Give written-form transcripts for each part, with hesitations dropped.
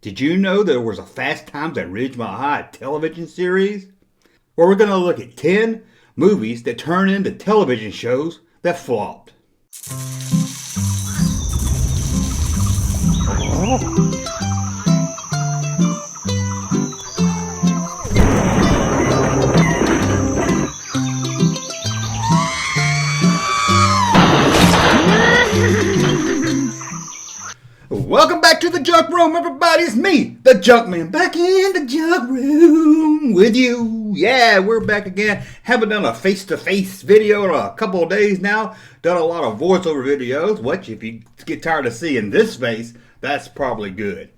Did you know there was a Fast Times at Ridgemont High television series? Where we're going to look at 10 movies that turn into television shows that flopped. Welcome back to the Junk Room, everybody. It's me, the Junkman, back in the Junk Room with you. Yeah, we're back again. Haven't done a face-to-face video in a couple of days now. Done a lot of voiceover videos, which if you get tired of seeing this face, that's probably good.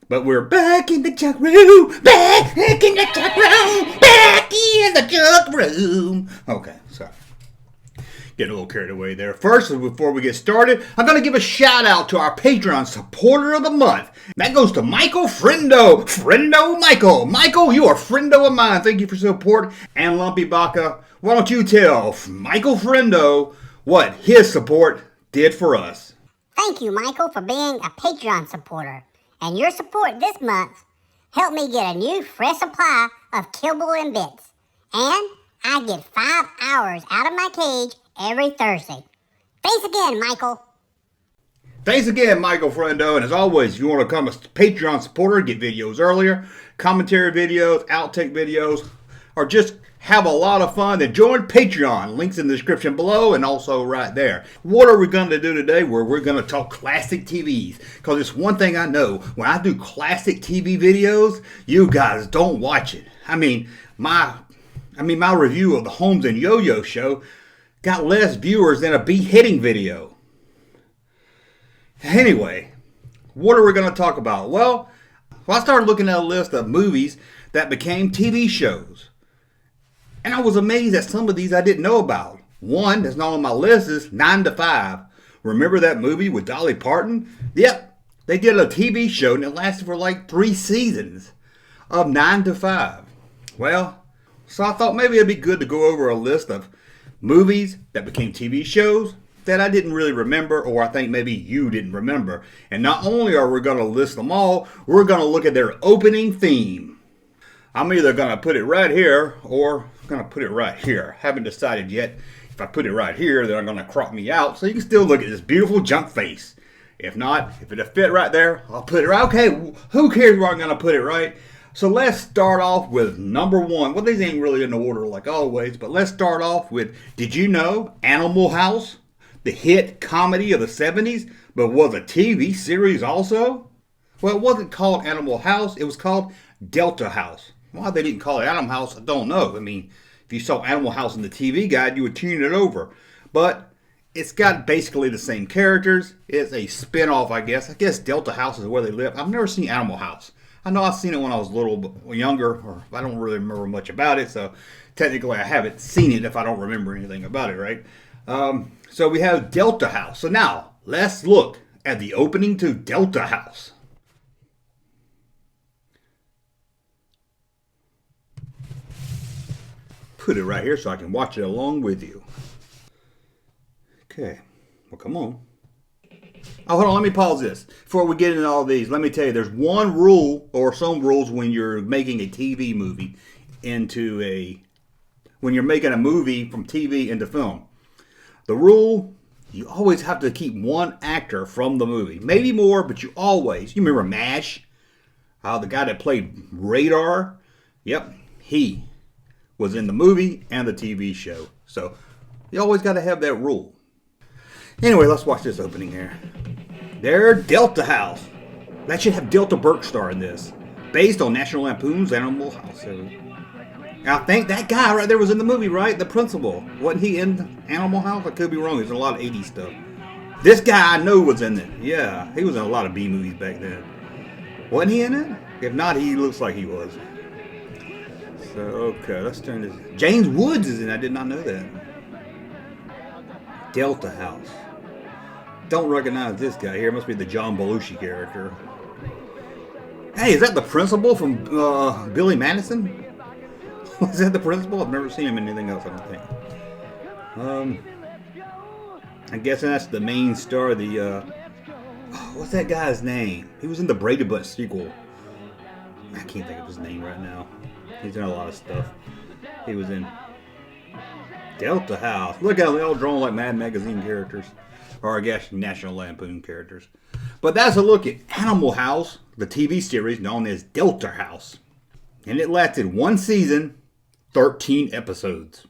But we're back in the Junk Room, back in the Junk Room, back in the Junk Room. Okay, sorry. Getting a little carried away there. First, before we get started, I'm going to give a shout out to our Patreon supporter of the month. That goes to Michael Friendo. Friendo Michael. Michael, you are friendo of mine. Thank you for support. And Lumpy Baka, why don't you tell Michael Friendo what his support did for us? Thank you, Michael, for being a Patreon supporter. And your support this month helped me get a new fresh supply of kibble and bits. And I get 5 hours out of my cage every Thursday. Thanks again, Michael. Thanks again, Michael Friendo. And as always, if you want to become a Patreon supporter, get videos earlier, commentary videos, outtake videos, or just have a lot of fun, then join Patreon. Links in the description below and also right there. What are we going to do today? We're going to talk classic TVs. Because it's one thing I know. When I do classic TV videos, you guys don't watch it. I mean, my review of the Holmes and Yo-Yo show got less viewers than a beheading video. Anyway, what are we going to talk about? Well, I started looking at a list of movies that became TV shows. And I was amazed at some of these I didn't know about. One that's not on my list is 9 to 5. Remember that movie with Dolly Parton? Yep, they did a TV show and it lasted for like 3 seasons of 9 to 5. Well, so I thought maybe it'd be good to go over a list of movies that became TV shows that I didn't really remember, or I think maybe you didn't remember. And not only are we going to list them all, we're going to look at their opening theme. I'm either going to put it right here or I'm going to put it right here. Haven't decided yet. If I put it right here, then I'm going to crop me out so you can still look at this beautiful junk face. If not, if it'll fit right there, I'll put it right. Okay, who cares where I'm going to put it right? So let's start off with number 1. Well, these ain't really in order like always, but let's start off with, did you know Animal House, the hit comedy of the 70s, but was a TV series also? Well, it wasn't called Animal House, it was called Delta House. Why they didn't call it Animal House, I don't know. I mean, if you saw Animal House in the TV guide, you would tune it over. But it's got basically the same characters. It's a spin-off, I guess. I guess Delta House is where they live. I've never seen Animal House. I know I've seen it when I was a little younger, or I don't really remember much about it, so technically I haven't seen it if I don't remember anything about it, right? So we have Delta House. So now, let's look at the opening to Delta House. Put it right here so I can watch it along with you. Okay, well, come on. Oh, hold on, let me pause this. Before we get into all these, let me tell you, there's one rule, or some rules when you're making a TV movie when you're making a movie from TV into film. The rule, you always have to keep one actor from the movie. Maybe more, but you remember MASH? The guy that played Radar? Yep, he was in the movie and the TV show. So, you always got to have that rule. Anyway, let's watch this opening here. There, Delta House. That should have Delta Burkstar in this. Based on National Lampoon's Animal House. I think that guy right there was in the movie, right? The principal. Wasn't he in Animal House? I could be wrong. There's a lot of 80s stuff. This guy I know was in it. Yeah, he was in a lot of B movies back then. Wasn't he in it? If not, he looks like he was. So, okay, let's turn this. James Woods is in it. I did not know that. Delta House. Don't recognize this guy here. Must be the John Belushi character. Hey, is that the principal from Billy Madison? Is that the principal? I've never seen him in anything else, I don't think. I'm guessing that's the main star of the, what's that guy's name? He was in the Brady Bunch sequel. I can't think of his name right now. He's in a lot of stuff. He was in Delta House. Look how they all drawn like Mad Magazine characters. Or I guess National Lampoon characters. But that's a look at Animal House, the TV series known as Delta House. And it lasted one season, 13 episodes.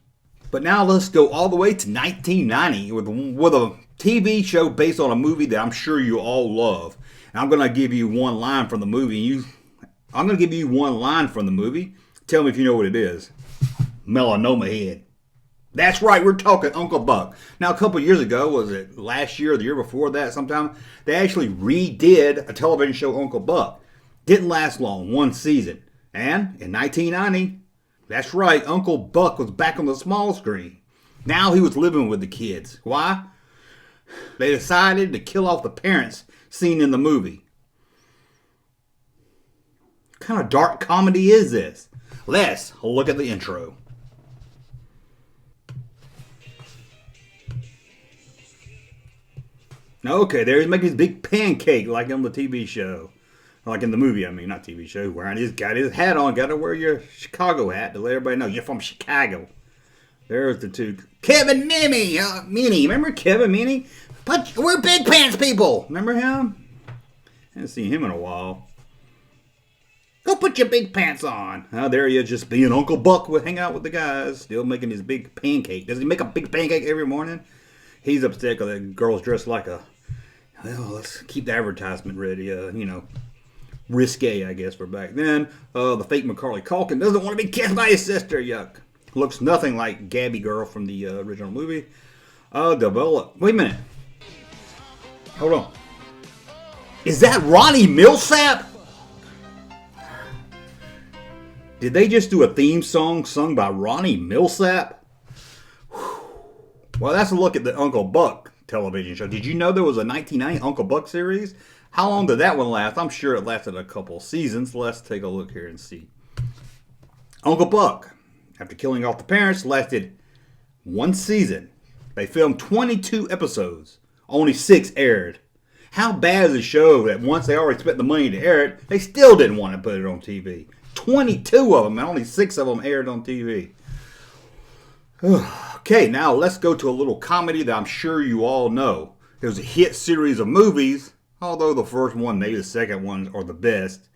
But now let's go all the way to 1990 with a TV show based on a movie that I'm sure you all love. And I'm going to give you one line from the movie. I'm going to give you one line from the movie. Tell me if you know what it is. Melanoma head. That's right, we're talking Uncle Buck. Now, a couple years ago, was it last year or the year before that sometime, they actually redid a television show, Uncle Buck. Didn't last long, one season. And in 1990, that's right, Uncle Buck was back on the small screen. Now he was living with the kids. Why? They decided to kill off the parents seen in the movie. What kind of dark comedy is this? Let's look at the intro. Okay, there he's making his big pancake like on the TV show. Like in the movie, I mean, not TV show. Got his hat on. Got to wear your Chicago hat to let everybody know you're from Chicago. There's the two. Kevin Meaney. Remember Kevin Meaney? But we're big pants people. Remember him? I haven't seen him in a while. Go put your big pants on. There he is, just being Uncle Buck, hanging out with the guys, still making his big pancake. Does he make a big pancake every morning? He's upset because that girl's dressed like a, well, let's keep the advertisement ready, risque, I guess, for back then. The fake Macaulay Culkin doesn't want to be kissed by his sister, yuck. Looks nothing like Gabby girl from the original movie. Wait a minute. Hold on. Is that Ronnie Millsap? Did they just do a theme song sung by Ronnie Millsap? Well, that's a look at the Uncle Buck television show. Did you know there was a 1990 Uncle Buck series? How long did that one last? I'm sure it lasted a couple seasons. Let's take a look here and see. Uncle Buck, after killing off the parents, lasted one season. They filmed 22 episodes. Only 6 aired. How bad is the show that once they already spent the money to air it, they still didn't want to put it on TV? 22 of them, and only 6 of them aired on TV. Okay, now let's go to a little comedy that I'm sure you all know. It was a hit series of movies, although the first one, maybe the second one, are the best.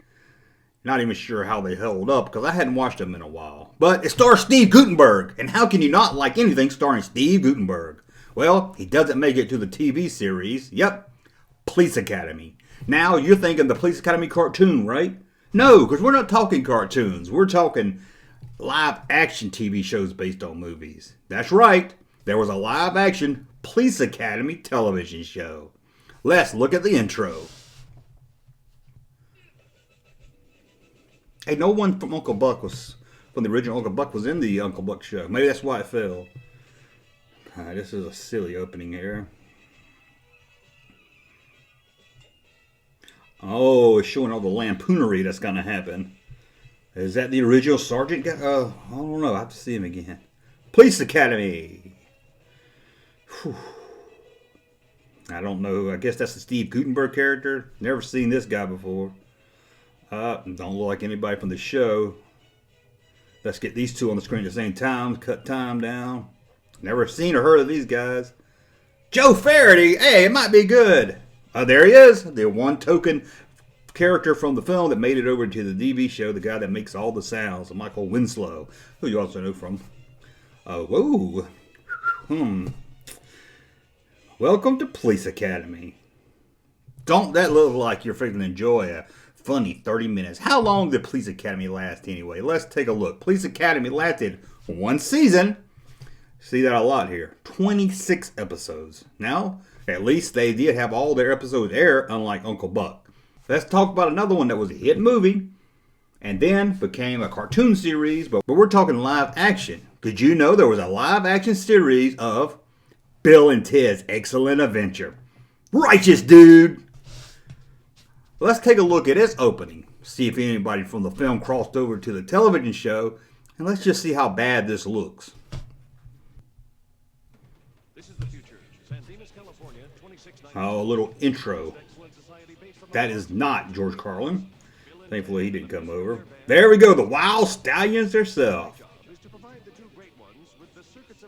Not even sure how they held up, because I hadn't watched them in a while. But it stars Steve Guttenberg, and how can you not like anything starring Steve Guttenberg? Well, he doesn't make it to the TV series. Yep, Police Academy. Now, you're thinking the Police Academy cartoon, right? No, because we're not talking cartoons. We're talking live action TV shows based on movies. That's right. There was a live action Police Academy television show. Let's look at the intro. Hey, no one from Uncle Buck was, from the original Uncle Buck, was in the Uncle Buck show. Maybe that's why it fell. Alright, this is a silly opening here. Oh, it's showing all the lampoonery that's going to happen. Is that the original sergeant guy? I don't know. I have to see him again. Police Academy. Whew. I don't know. I guess that's the Steve Guttenberg character. Never seen this guy before. Don't look like anybody from the show. Let's get these two on the screen at the same time. Cut time down. Never seen or heard of these guys. Joe Faraday. Hey, it might be good. There he is. The one token character from the film that made it over to the TV show. The guy that makes all the sounds. Michael Winslow. Who you also know from. Welcome to Police Academy. Don't that look like you're freaking enjoy a funny 30 minutes? How long did Police Academy last anyway? Let's take a look. Police Academy lasted one season. See that a lot here. 26 episodes. Now, at least they did have all their episodes air, unlike Uncle Buck. Let's talk about another one that was a hit movie and then became a cartoon series, but we're talking live action. Did you know there was a live action series of Bill and Ted's Excellent Adventure? Righteous dude! Let's take a look at its opening. See if anybody from the film crossed over to the television show, and let's just see how bad this looks. This is the future. San Dimas, California, 2690. Oh, a little intro. That is not George Carlin. Thankfully, he didn't come over. There we go, the Wild Stallions themselves.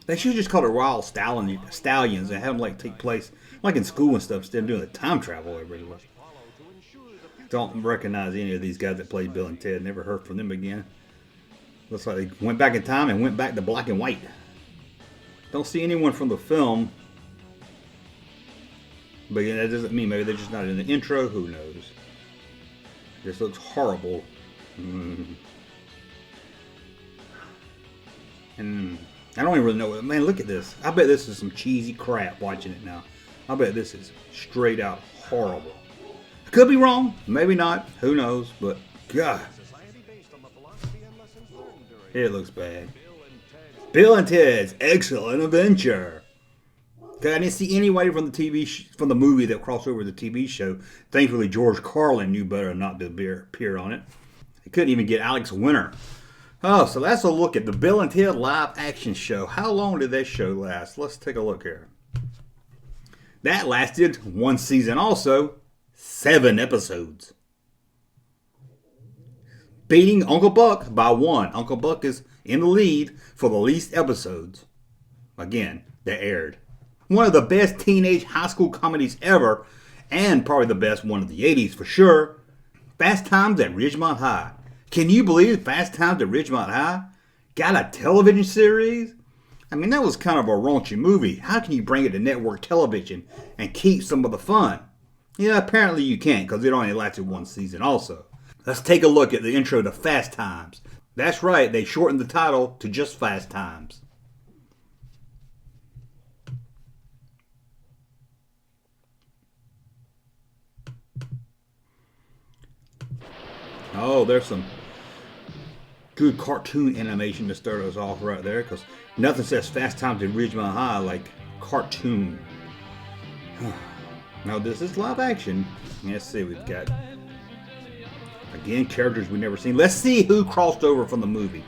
They should just call it Wild Stallions and have them like take place like in school and stuff instead of doing the time travel everywhere. Don't recognize any of these guys that played Bill and Ted. Never heard from them again. Looks like they went back in time and went back to black and white. Don't see anyone from the film. But yeah, that doesn't mean maybe they're just not in the intro. Who knows? This looks horrible. And I don't even really know. Man, look at this. I bet this is some cheesy crap watching it now. I bet this is straight out horrible. I could be wrong. Maybe not. Who knows? But, God. It looks bad. Bill and Ted's Excellent Adventure. Okay, I didn't see anybody from the from the movie that crossed over to the TV show. Thankfully, George Carlin knew better not to appear on it. He couldn't even get Alex Winter. Oh, so that's a look at the Bill and Ted live action show. How long did that show last? Let's take a look here. That lasted one season also, 7 episodes. Beating Uncle Buck by 1. Uncle Buck is in the lead for the least episodes. Again, that aired. One of the best teenage high school comedies ever, and probably the best one of the 80s for sure. Fast Times at Ridgemont High. Can you believe Fast Times at Ridgemont High got a television series? I mean, that was kind of a raunchy movie. How can you bring it to network television and keep some of the fun? Yeah, apparently you can't because it only lasted 1 season also. Let's take a look at the intro to Fast Times. That's right, they shortened the title to just Fast Times. Oh, there's some good cartoon animation to start us off right there, because nothing says Fast Times at Ridgemont High like cartoon. Now this is live action. Let's see, we've got again characters we've never seen. Let's see who crossed over from the movie.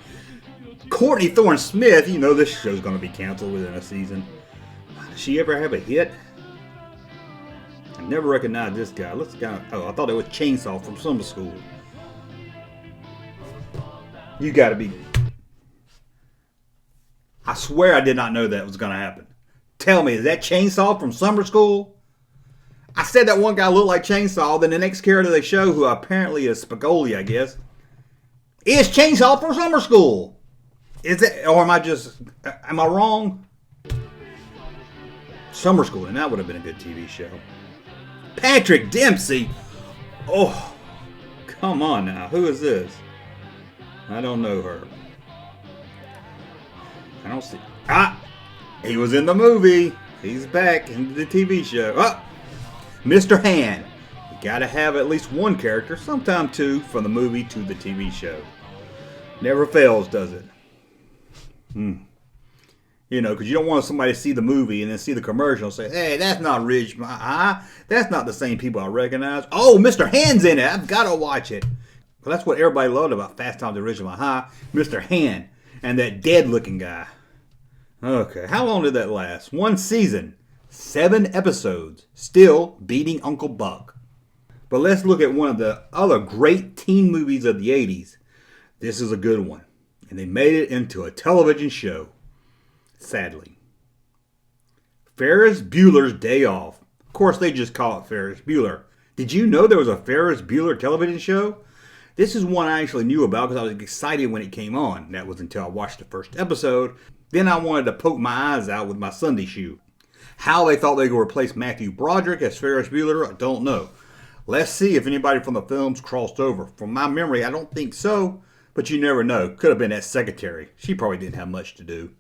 Courtney Thorne Smith. You know this show's going to be canceled within a season. Does she ever have a hit? I never recognized this guy. Let's go. Oh, I thought it was Chainsaw from Summer School. You gotta be. I swear I did not know that was gonna happen. Tell me, is that Chainsaw from Summer School? I said that one guy looked like Chainsaw, then the next character they show, who apparently is Spicoli, I guess, is Chainsaw from Summer School. Is it, or am I wrong? Summer School, and that would have been a good TV show. Patrick Dempsey. Oh, come on now. Who is this? I don't know her. I don't see. He was in the movie. He's back in the TV show. Mr. Han. You gotta have at least one character, sometime 2, from the movie to the TV show. Never fails, does it? You know, because you don't want somebody to see the movie and then see the commercial and say, hey, that's not Ridgemont High. That's not the same people I recognize. Oh, Mr. Han's in it. I've got to watch it. Well, that's what everybody loved about Fast Times at Ridgemont High. Mr. Han and that dead-looking guy. Okay, how long did that last? 1 season. 7 episodes. Still beating Uncle Buck. But let's look at one of the other great teen movies of the 80s. This is a good one. And they made it into a television show. Sadly. Ferris Bueller's Day Off. Of course, they just call it Ferris Bueller. Did you know there was a Ferris Bueller television show? This is one I actually knew about because I was excited when it came on. That was until I watched the first episode. Then I wanted to poke my eyes out with my Sunday shoe. How they thought they could replace Matthew Broderick as Ferris Bueller, I don't know. Let's see if anybody from the films crossed over. From my memory, I don't think so, but you never know. Could have been that secretary. She probably didn't have much to do.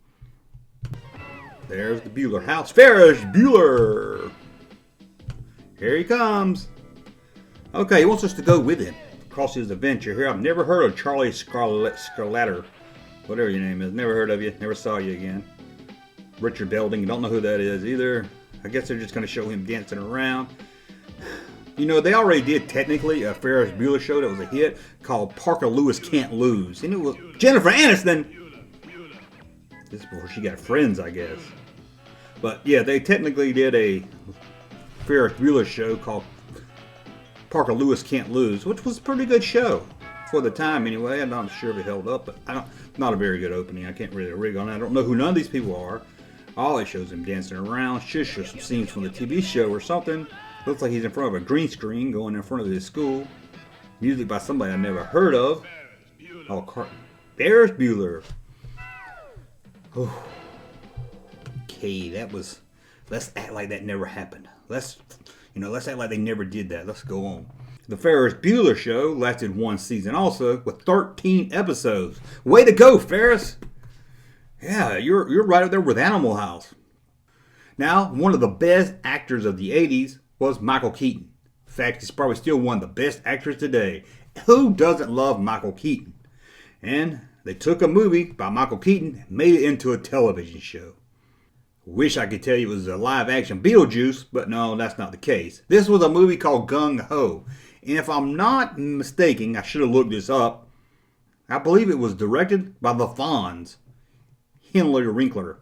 There's the Bueller house. Ferris Bueller! Here he comes. Okay, he wants us to go with him across his adventure here. I've never heard of Charlie Scarlatter. Whatever your name is. Never heard of you. Never saw you again. Richard Belding. Don't know who that is either. I guess they're just going to show him dancing around. You know, they already did technically a Ferris Bueller show that was a hit called Parker Lewis Can't Lose. And it was Jennifer Aniston. This is before she got friends, I guess. But yeah, they technically did a Ferris Bueller show called Parker Lewis Can't Lose, which was a pretty good show for the time anyway. I'm not sure if it held up, but not a very good opening. I can't really rig on it. I don't know who none of these people are. All it shows him dancing around. Should show some scenes from the TV show or something. Looks like he's in front of a green screen going in front of his school. Music by somebody I never heard of. Ferris Bueller. Oh. Okay, let's act like that never happened. Let's act like they never did that. Let's go on. The Ferris Bueller Show lasted one season also with 13 episodes. Way to go, Ferris! Yeah, you're right up there with Animal House. Now, one of the best actors of the 80s was Michael Keaton. In fact, he's probably still one of the best actors today. Who doesn't love Michael Keaton? And they took a movie by Michael Keaton and made it into a television show. Wish I could tell you it was a live-action Beetlejuice, but no, that's not the case. This was a movie called Gung Ho. And if I'm not mistaken, I should have looked this up. I believe it was directed by the Fonz. Henley Winkler.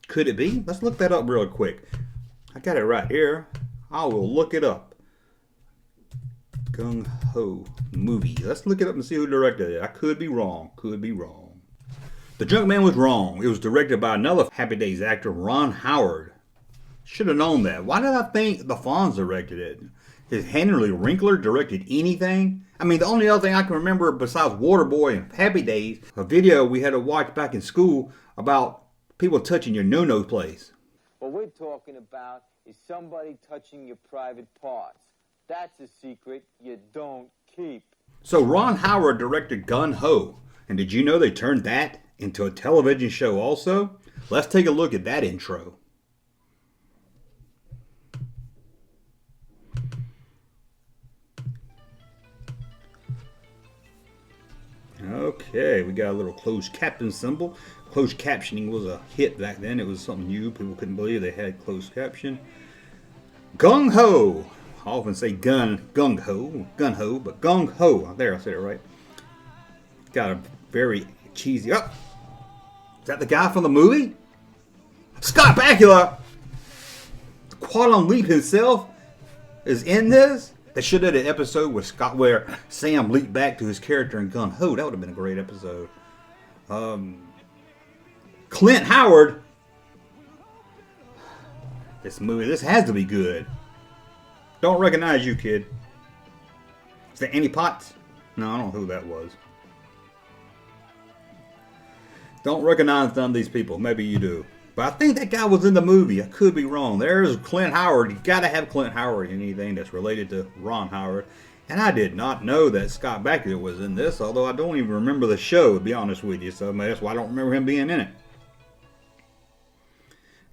Could it be? Let's look that up real quick. I got it right here. I will look it up. Gung Ho movie. Let's look it up and see who directed it. I could be wrong. The Junkman was wrong. It was directed by another Happy Days actor, Ron Howard. Should have known that. Why did I think the Fonz directed it? Has Henry Winkler directed anything? I mean, the only other thing I can remember besides Waterboy and Happy Days, a video we had to watch back in school about people touching your no-no place. What we're talking about is somebody touching your private parts. That's a secret you don't keep. So Ron Howard directed Gung Ho. And did you know they turned that into a television show also? Let's take a look at that intro. Okay, we got a little closed caption symbol. Closed captioning was a hit back then. It was something new. People couldn't believe they had closed caption. Gung Ho. I often say gun ho, but Gung Ho. There, I said it right. Got a very cheesy. Oh, is that the guy from the movie? Scott Bakula. Quantum Leap himself is in this. They should have had an episode where Sam leaped back to his character in Gung Ho. That would have been a great episode. Clint Howard. This has to be good. Don't recognize you, kid. Is that Annie Potts? No, I don't know who that was. Don't recognize none of these people. Maybe you do. But I think that guy was in the movie. I could be wrong. There's Clint Howard. You got to have Clint Howard in anything that's related to Ron Howard. And I did not know that Scott Bakula was in this, although I don't even remember the show, to be honest with you. So that's why I don't remember him being in it.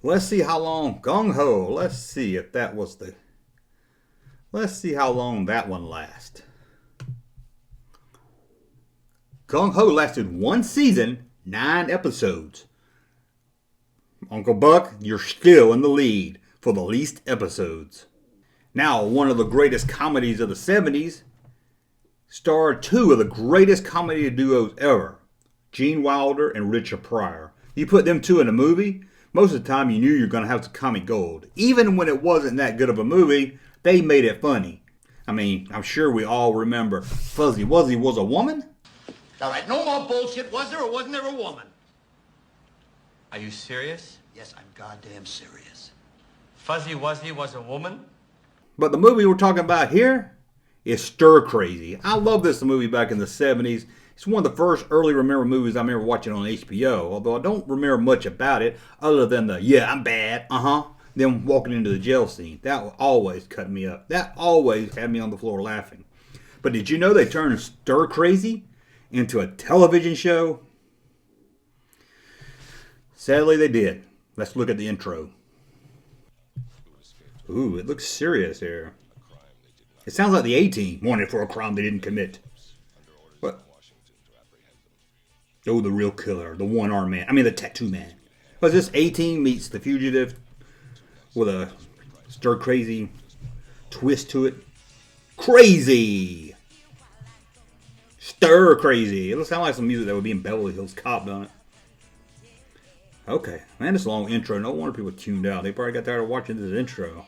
Let's see how long Gung Ho. Let's see if that was the. Let's see how long that one lasts. Gung Ho lasted one season, 9 episodes. Uncle Buck, you're still in the lead for the least episodes. Now, one of the greatest comedies of the 70s starred 2 of the greatest comedy duos ever, Gene Wilder and Richard Pryor. You put them 2 in a movie, most of the time you knew you were going to have some comic gold. Even when it wasn't that good of a movie, they made it funny. I mean, I'm sure we all remember Fuzzy Wuzzy was a woman. All right, no more bullshit. Was there or wasn't there a woman? Are you serious? Yes, I'm goddamn serious. Fuzzy Wuzzy was a woman? But the movie we're talking about here is Stir Crazy. I love this movie back in the 70s. It's one of the first early remember movies I remember watching on HBO, although I don't remember much about it other than the, yeah, I'm bad, them walking into the jail scene. That always cut me up. That always had me on the floor laughing. But did you know they turned Stir Crazy into a television show? Sadly, they did. Let's look at the intro. Ooh, it looks serious here. It sounds like the A-Team wanted for a crime they didn't commit. What? Oh, the real killer, the one-arm man. I mean, the tattoo man. Was this A-Team meets the fugitive with a Stir Crazy twist to it? Crazy! Stir Crazy. It sounds like some music that would be in Beverly Hills Cop, doesn't it? Okay. Man, this is a long intro. No wonder people tuned out. They probably got tired of watching this intro.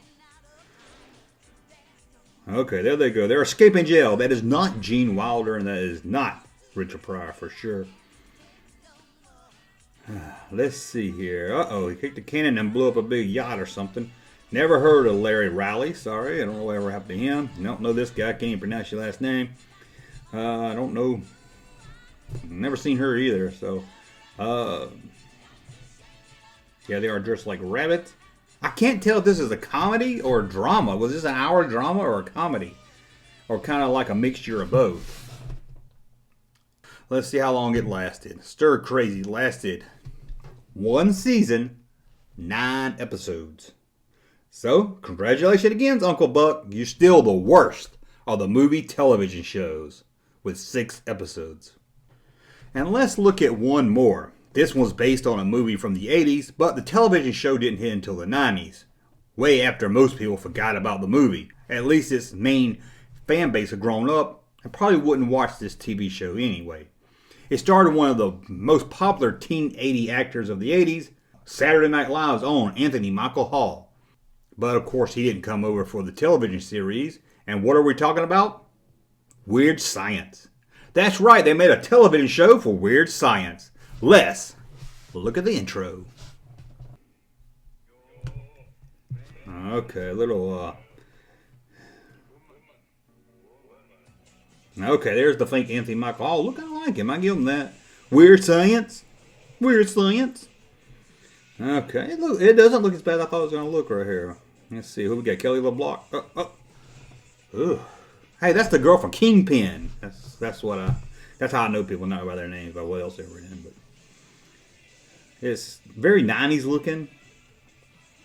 Okay, there they go. They're escaping jail. That is not Gene Wilder, and that is not Richard Pryor for sure. Let's see here. Uh-oh, he kicked a cannon and blew up a big yacht or something. Never heard of Larry Riley. Sorry, I don't know whatever happened to him. Don't know this guy. Can't even pronounce your last name. I don't know. Never seen her either. So, yeah, they are dressed like rabbits. I can't tell if this is a comedy or a drama. Was this an hour drama or a comedy? Or kind of like a mixture of both. Let's see how long it lasted. Stir Crazy lasted 1 season, 9 episodes. So, congratulations again, Uncle Buck. You're still the worst of the movie television shows with 6 episodes. And let's look at one more. This one's based on a movie from the 80s, but the television show didn't hit until the 90s. Way after most people forgot about the movie. At least its main fan base had grown up and probably wouldn't watch this TV show anyway. It starred one of the most popular teen 80 actors of the 80s, Saturday Night Live's own Anthony Michael Hall. But of course he didn't come over for the television series. And what are we talking about? Weird Science. That's right, they made a television show for Weird Science. Let's look at the intro. Okay, a little, okay, there's the fake Anthony Michael. Oh, look, I like him. I give him that. Weird Science. Weird Science. Okay, look, it doesn't look as bad as I thought it was going to look right here. Let's see, who we got? Kelly LeBlanc. Ugh. Hey, that's the girl from Kingpin. That's how I know people, not by their names, by what else they were in. But it's very 90s looking.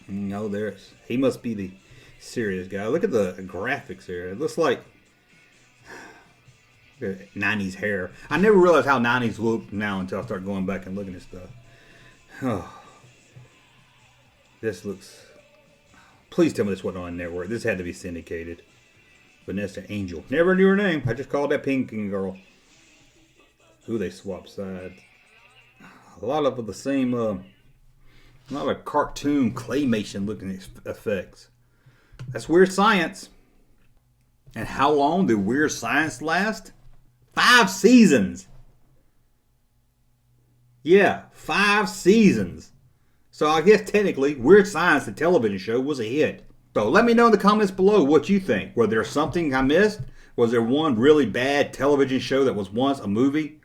No, he must be the serious guy. Look at the graphics here. It looks like 90s hair. I never realized how 90s looked now until I started going back and looking at stuff. Oh, this looks. Please tell me this wasn't on a network. This had to be syndicated. Vanessa Angel. Never knew her name. I just called that Pinking girl. Ooh, they swap sides. A lot of the same, a lot of cartoon claymation looking effects. That's Weird Science. And how long did Weird Science last? 5 seasons. Yeah, 5 seasons. So I guess technically Weird Science, the television show, was a hit. So let me know in the comments below what you think. Was there something I missed? Was there one really bad television show that was once a movie?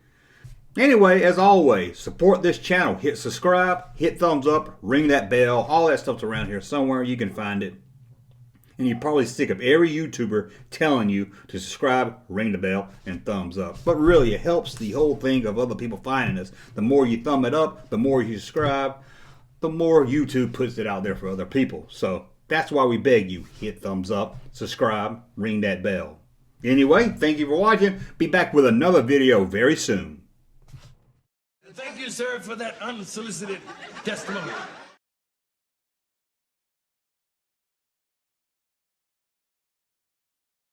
Anyway, as always, support this channel. Hit subscribe, hit thumbs up, ring that bell. All that stuff's around here somewhere. You can find it. And you're probably sick of every YouTuber telling you to subscribe, ring the bell, and thumbs up. But really, it helps the whole thing of other people finding us. The more you thumb it up, the more you subscribe, the more YouTube puts it out there for other people. So that's why we beg you, hit thumbs up, subscribe, ring that bell. Anyway, thank you for watching. Be back with another video very soon. Thank you, sir, for that unsolicited testimony.